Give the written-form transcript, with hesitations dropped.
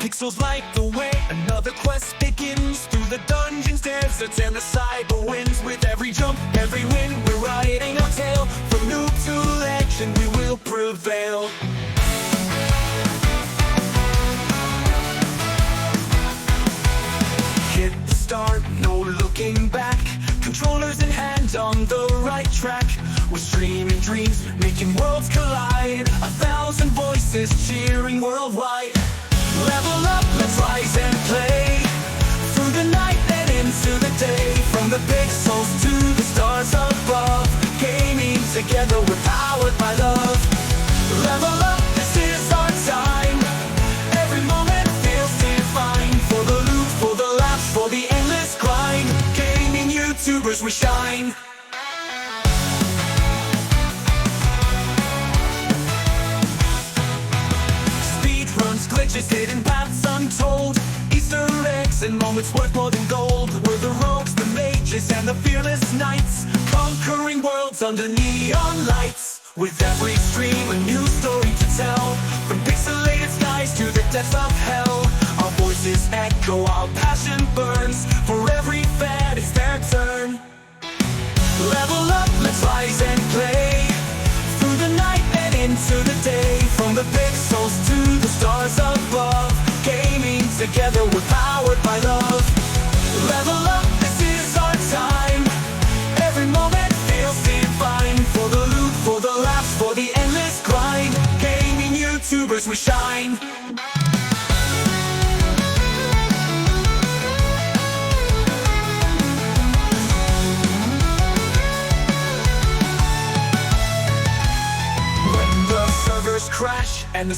Pixels light the way, another quest begins. Through the dungeons, deserts, and the cyber winds. With every jump, every win, we're writing our tale. From noob to legend, we will prevail. Hit the start, no looking back. Controllers in hand on the right track. We're streaming dreams, making worlds collide. 1,000 voices cheering worldwide. Level up, let's rise and play. Through the night and into the day. From the pixels to the stars above. Gaming together, we're powered by love. Level up, this is our time. Every moment feels divine. For the loop, for the laughs, for the endless grind. Gaming YouTubers, we shine. Glitches, hidden paths untold. Easter eggs and moments worth more than gold. We're the rogues, the mages, and the fearless knights. Conquering worlds under neon lights. With every stream a new story to tell. From pixelated skies to the depths of hell. Our voices echo, our passion burns. For every fan, it's their turn. Level up, let's rise and play. Through the night and into the day. From the pixels to the stars above. Gaming together, we're powered by love. Level up, this is our time. Every moment feels divine. For the loop, for the laughs, for the endless grind. Gaming YouTubers, we shine. Crash and the